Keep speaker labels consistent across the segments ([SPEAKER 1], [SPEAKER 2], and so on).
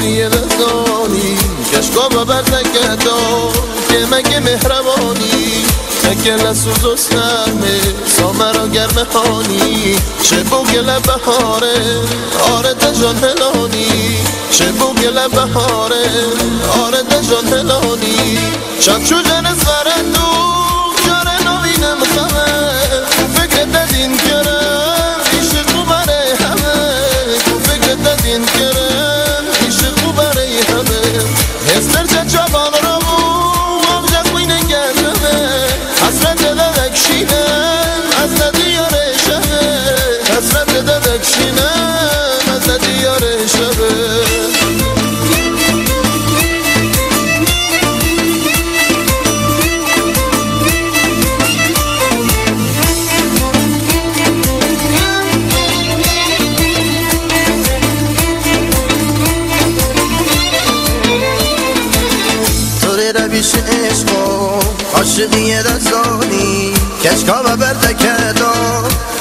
[SPEAKER 1] دیه نزانی کشکا ببر تکتا که مگه مهربانی تکل سوز و سهمه سامرا گرم خانی چه بوگل بهاره آره دجان هلانی چه بوگل بهاره آره دجان هلانی شب شو جنس فرندو جاره نوینم خمه فکر ددین کرم ایش رو بره همه فکر ددین کرم ایش رو بره همه هستر چه چابان رو آبجا کوینه گرمه حسرت ددک شینم از ندیار شبه حسرت ددک شینم از ندیار شبه رویش عشقا عاشقی رزانی کشکا و بردکتا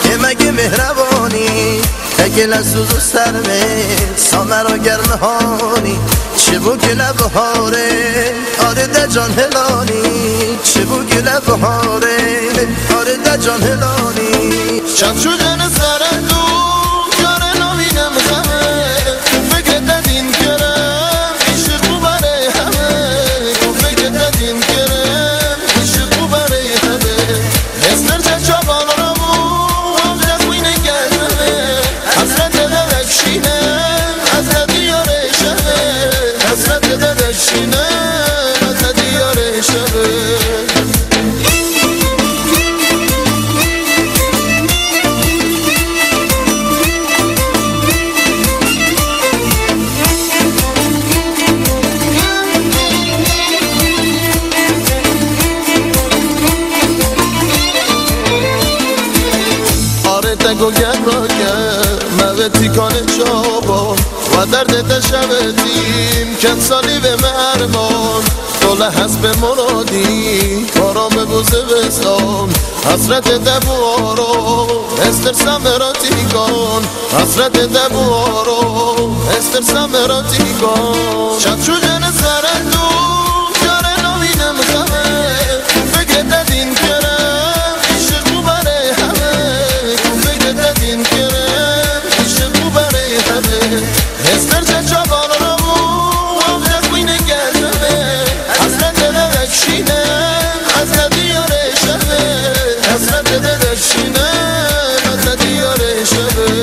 [SPEAKER 1] که مگه مهربانی تکل سوز و سرمه سامرا گرمهانی چه بو که لبهاره آره دجان هلانی چه بو که لبهاره آره دجان هلانی شب شدن سرندو جاره نوینم خمه فکر ددین کرم ایش رو بره همه فکر ددین کرم ایش رو بره همه هستر چه چابان رو آبجا کوینه گرمه حسرت ددک شینم از ندیار شبه حسرت ددک شینم از ندیار شبه تگو گرم موتی کان شابان و درد تشبتیم کن سالی به مرمان طول حسب مرادی آرام بوزه بستان حسرت دبوارو استر سمراتی کن حسرت دبوارو استر سمراتی کن شب شو جن سرندو جاره نوینم خمه فکر ددین کرم ایش رو بره همه فکر ددین کرم ایش رو بره همه هستر چه چابان رو آبجا کوینه گرمه حسرت ددک شینم از ندیار شبه حسرت ددک شینم از ندیار شبه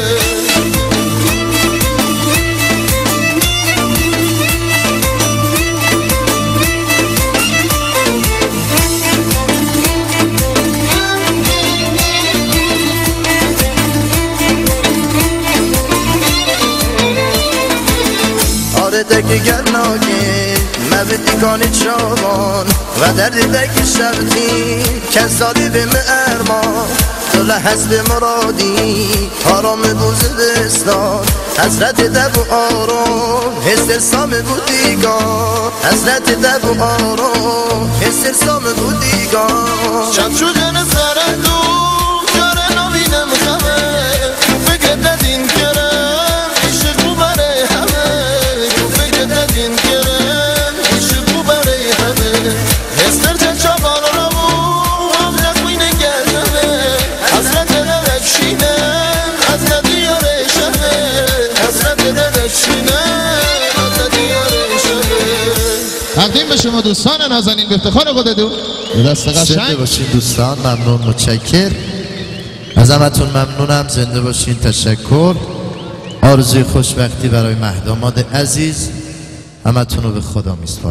[SPEAKER 1] دکی گرناگی مبدی کانی چابان و درد دکی شبتی کسالی به ارمان طول حسب مرادی آرام بوز بستان حسرت دب و آرام حسر سام بودیگان حسرت دب و آرام حسر سام بودیگان شب شدن سرندو جاره نوینم خمه فکر ددین کرم ایش رو بره همه فکر ددین کرم ایش رو بره همه هستر چه چابان رو آبجا کوینه گرمه حسرت ددک شینم از ندیار شبه حسرت ددک شینم از ندیار شبه.
[SPEAKER 2] تقدیم به شما دوستان نازنین به افتخار خودتون دست قشنگ.
[SPEAKER 3] زنده باشین دوستان، ممنون، متشکر از همتون، ممنونم. زنده باشین، تشکر. آرزوی خوشبختی برای مهداماد عزیز همتون رو به خدا میسپارم.